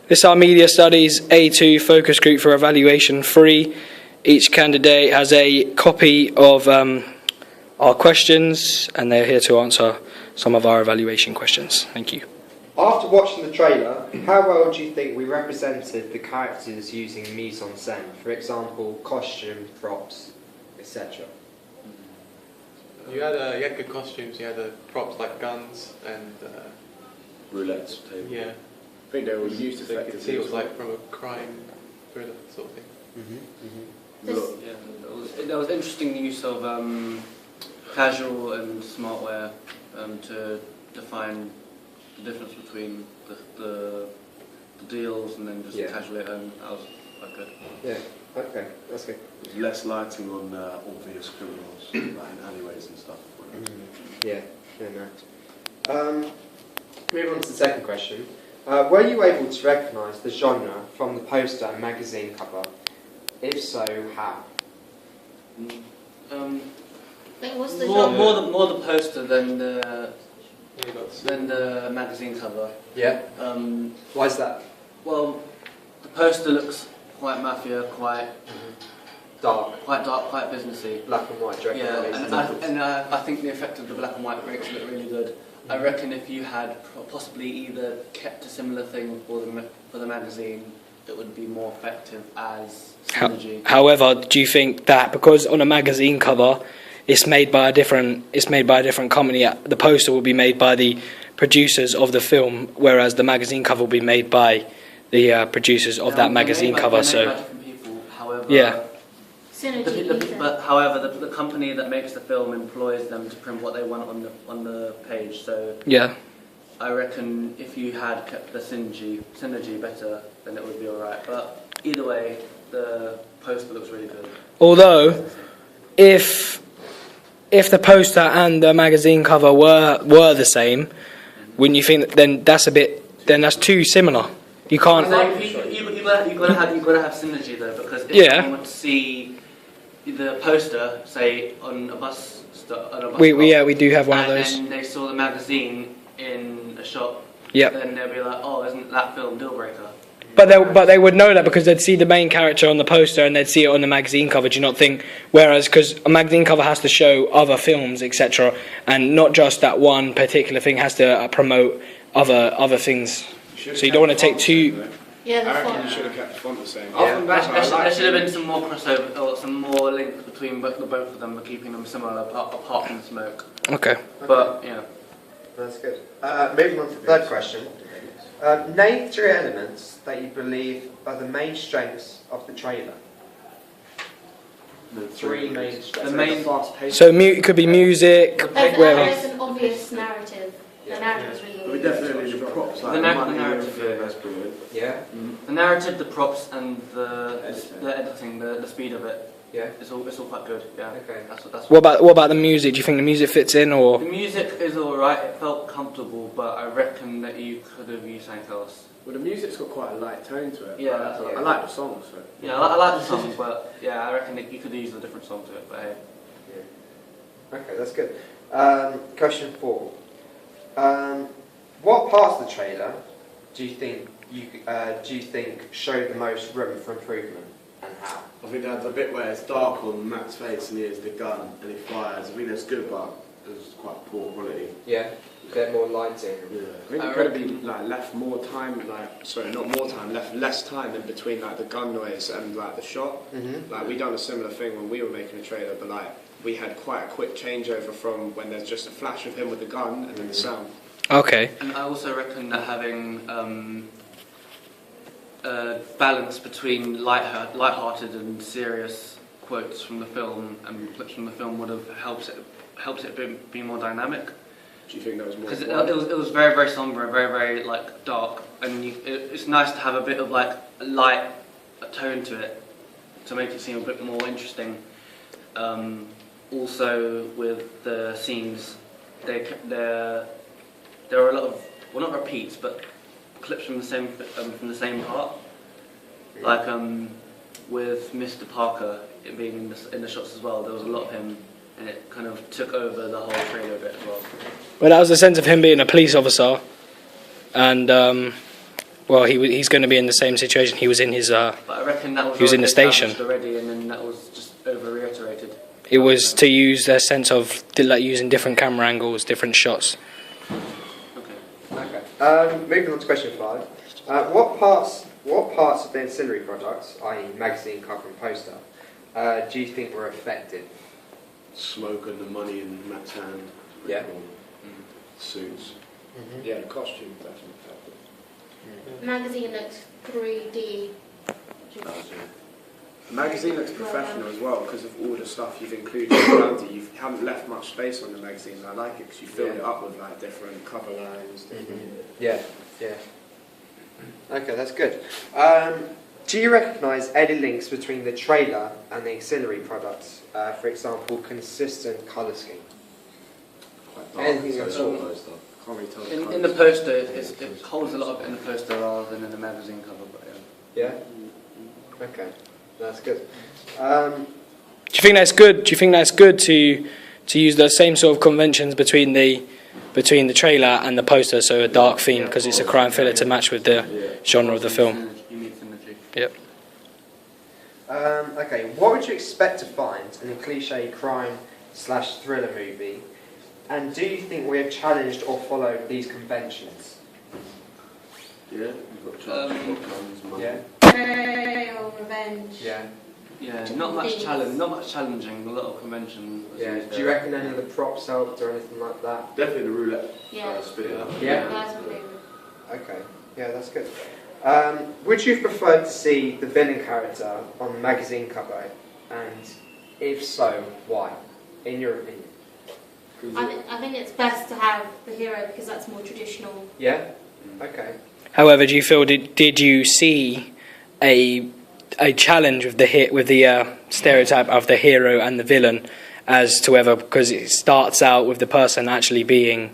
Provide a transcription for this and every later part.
This is our media studies A2 focus group for evaluation 3. Each candidate has a copy of our questions, and they're here to answer some of our evaluation questions. Thank you. After watching the trailer, how well do you think we represented the characters using mise-en-scène? For example, costume, props, etc. You had good costumes. You had props like guns and roulettes table. Yeah, I think they were used so you could see it was well. like from a crime thriller sort of thing. There was interesting use of casual and smart wear to define the difference between the deals and then just casually at home. That was quite good. Yeah, okay, that's good. Less lighting on obvious criminals, like in alleyways and stuff. Yeah, no. Moving on to the second question. Were you able to recognise the genre from the poster and magazine cover? If so, how? What's the more the poster than the magazine cover. Yeah. Why is that? Well, the poster looks quite mafia, quite Dark, quite businessy. black and white, direct. Yeah, I think the effect of the black and white makes it look really good. I reckon if you had possibly either kept a similar thing for the magazine, it would be more effective as synergy. However, do you think that because on a magazine cover it's made by a different company, the poster will be made by the producers of the film, whereas the magazine cover will be made by the producers of that magazine cover? So people, however, yeah. However, the company that makes the film employs them to print what they want on the page. So yeah, I reckon if you had kept the synergy better, then it would be alright. But either way, the poster looks really good. Although, if the poster and the magazine cover were the same, wouldn't you think that then that's too similar? You can't. You've got to have synergy though, because if someone would see the poster, say on a bus stop, we do have one of those. And then they saw the magazine in a shop. Yep. Then they'll be like, oh, isn't that film deal breaker? But they would know that because they'd see the main character on the poster and they'd see it on the magazine cover. Do you not think? Whereas, because a magazine cover has to show other films, etc., and not just that one particular thing, has to promote other things. So you don't want to take two. Yeah, I reckon you should have kept the font the same. There should have been some more crossover or some more link between both of them, but keeping them similar apart from the smoke. Okay. But yeah. That's good. Moving on to the third question. Name 3 elements that you believe are the main strengths of the trailer. The 3 main strengths. The main fast-paced. So it could be music, whatever. There's an obvious narrative. The narrative is really good. Definitely the props, like the money, narrative, that's brilliant. Yeah. The narrative, the props, and the editing, the speed of it. Yeah. It's all quite good. Yeah. Okay. That's What about the music? Do you think the music fits in, or? The music is alright. It felt comfortable, but I reckon that you could have used something else. Well, the music's got quite a light tone to it. Yeah, that's I like the songs. So. Yeah, I like the songs, but yeah, I reckon that you could have used a different song to it. But hey. Yeah. Okay, that's good. Question 4. What parts of the trailer do you think show the most room for improvement, and how? I think that's the bit where it's dark on Matt's face and he has the gun and he fires. I think that's good, but it's quite poor quality. Yeah. Get more lighting. Yeah. I think it could have been left more time, less time in between the gun noise and the shot. We done a similar thing when we were making a trailer, but we had quite a quick changeover from when there's just a flash of him with the gun and then the sound. Okay. And I also reckon that having a balance between light-hearted and serious quotes from the film and clips from the film would have helped it be more dynamic. Do you think that was more? Because it was very, very somber, very, very dark, and it's nice to have a bit of a light tone to it to make it seem a bit more interesting. Also, with the scenes, there are a lot of, well, not repeats, but clips from the same part. Like with Mr. Parker being in the shots as well, there was a lot of him, and it kind of took over the whole trailer a bit as well. Well, that was the sense of him being a police officer, and Well, he's going to be in the same situation. He was in his. But I reckon that was He was in the already station. established already, and then that was just over reiterated. It was to use their sense of like using different camera angles, different shots. Okay. Moving on to question 5. What parts of the ancillary products, i.e. magazine cover and poster, do you think were affected? Smoke and the money in Matt's hand. Yeah. Suits. Yeah, the costume definitely. Magazine looks 3D. The magazine looks professional as well because of all the stuff you've included around it. You haven't left much space on the magazine. I like it because you filled it up with like different cover lines. Yeah. Okay, that's good. Do you recognise any links between the trailer and the auxiliary products? For example, consistent colour scheme. Anything at all? Can't really tell In the poster, it holds a lot of it in the poster rather than in the magazine cover. But Yeah. Okay, that's good. Do you think that's good? Do you think that's good to use the same sort of conventions between the trailer and the poster, so a dark theme because it's a crime thriller to match with the genre of the film? You need synergy. Yep. Okay, what would you expect to find in a cliche crime/thriller movie? And do you think we have challenged or followed these conventions? Yeah, you've got drugs, you've got guns, money. Yeah. Or revenge. Yeah. Yeah, not much Things. challenge, not much challenging. A lot of convention. was Yeah. used Do you there. reckon any of the props helped or anything like that? Definitely the roulette. Yeah. Spin it up. Yeah. That's my favourite. Okay. Yeah, that's good. Would you have preferred to see the villain character on the magazine cover? And if so, why? In your opinion? I think it's best to have the hero because that's more traditional. Yeah. Okay. However, do you feel did you see a challenge with the stereotype of the hero and the villain as to whether, because it starts out with the person actually being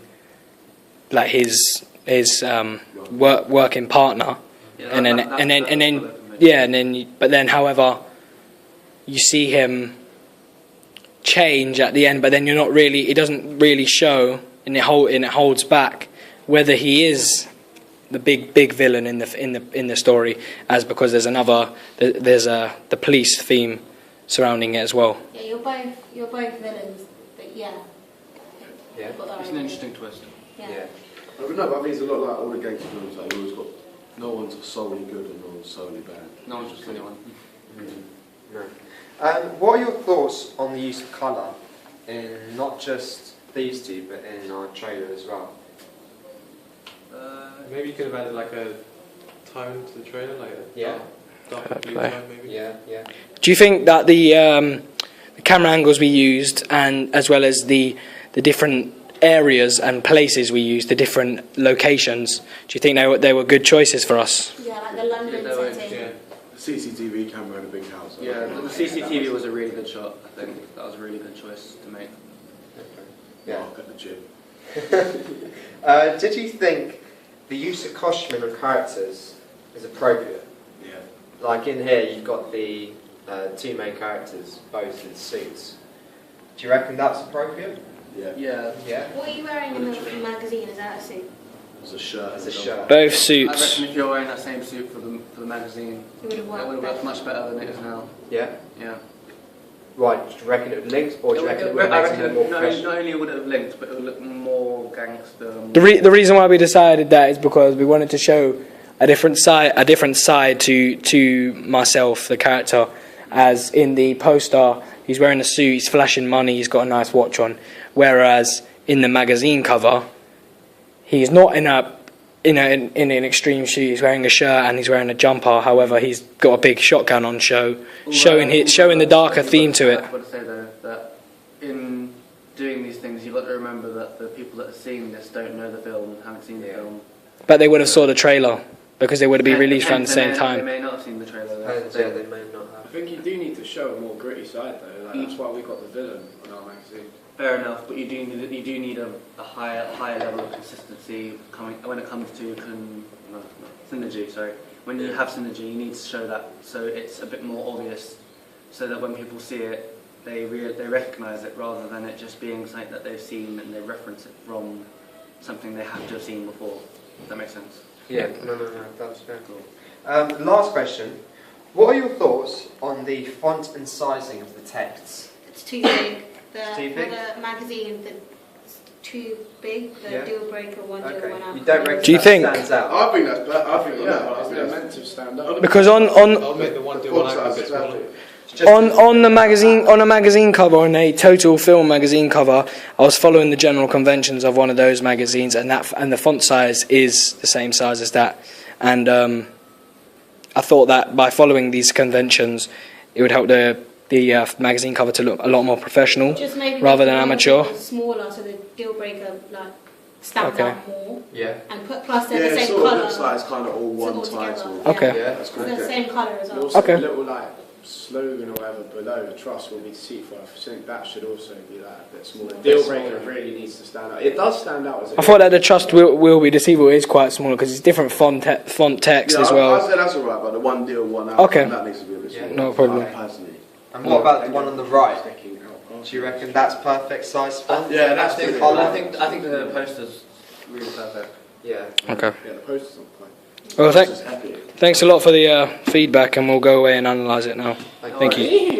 like his working partner, and then however you see him change at the end, but then it doesn't really show, and it holds back whether he is the big villain in the story, as because there's the police theme surrounding it as well. Yeah, you're both villains, but yeah. Yeah. You've got that It's right. an interesting twist. Yeah. But no, but I mean, it's a lot like all the gangster films. Like, you always got no one's solely good and no one's solely bad. No one's just anyone. No. What are your thoughts on the use of colour in not just these two, but in our trailer as well? Maybe you could have added like a tone to the trailer, like a dark blue play. tone, maybe. Yeah. Do you think that the camera angles we used, and as well as the different areas and places we used, the different locations, do you think they were good choices for us? Yeah, like the London Yeah, they were- setting. Yeah. The CCTV camera in a big house. Yeah, the CCTV was a really good shot. I think that was a really good choice to make. Yeah. Mark at the gym. Did you think the use of costuming on characters is appropriate? Yeah. Like in here, you've got the two main characters, both in suits. Do you reckon that's appropriate? Yeah. Yeah. Yeah. What are you wearing in the magazine? Is that a suit? It's a shirt. As a and shirt. Both I suits. reckon if you're wearing that same suit for the magazine, It would have it would worked have better. worked much better than it is now. Yeah. Yeah. Right. Do you reckon it would link, or do you reckon it would I make it reckon more not professional? only would it have linked, but it would look more gangster. The reason why we decided that is because we wanted to show a different side to myself, the character, as in the poster he's wearing a suit, he's flashing money, he's got a nice watch on, whereas in the magazine cover he's not in an extreme suit, he's wearing a shirt and he's wearing a jumper. However, he's got a big shotgun on show, showing the darker theme to it. I've got to say though that in doing these things, you've got to remember that the people that are seeing this don't know the film, haven't seen the film. But they would have saw the trailer because they would have been released around the same They time. may not have seen the trailer. Yeah, they may not I have. think you do need to show a more gritty side though. Like, that's why we got the villain on our magazine. Fair enough, but you do need a higher level of consistency when it comes to synergy. Sorry, when you have synergy, you need to show that so it's a bit more obvious, so that when people see it, they recognise it rather than it just being something that they've seen and they reference it from something they have to have seen before. Does that make sense? Yeah, no, that's very cool. Last question. What are your thoughts on the font and sizing of the texts? It's too big. It's too big? For the magazine, it's too big. The Yeah. deal breaker, one deal, one out. You don't reckon Do you that think- stands out? I think that's better. I think I think they're meant to stand up. Because I'll make the one deal one out a bit smaller. on the magazine, on a magazine cover, on a total film magazine cover, I was following the general conventions of one of those magazines, and the font size is the same size as that, and I thought that by following these conventions, it would help the magazine cover to look a lot more professional Just maybe rather make than the amateur. one smaller, so the deal breaker like stands Okay. out more, Yeah. and plus they're Yeah, the it same sort of colour. looks like it's kind of all one all together, title. yeah. Okay. Yeah. That's So they're good. the same colour as And well. also Okay. the little like slogan or whatever below, trust will be deceitful. I think that should also be like a bit smaller. Deal breaker really needs to stand out. It does stand out as I thought that the trust will be deceivable is quite smaller because it's different font text as I well. said that's alright, but the one deal, one out. Okay. That needs to be a bit Yeah. smaller. No problem. Personally. And what about the one on the right? Do you reckon that's perfect size font? Yeah, that's the good. colour. I think the poster's really perfect. Yeah. Okay. Yeah, the poster's on point. Well, It's epic. thanks a lot for the feedback, and we'll go away and analyse it now. Thank you.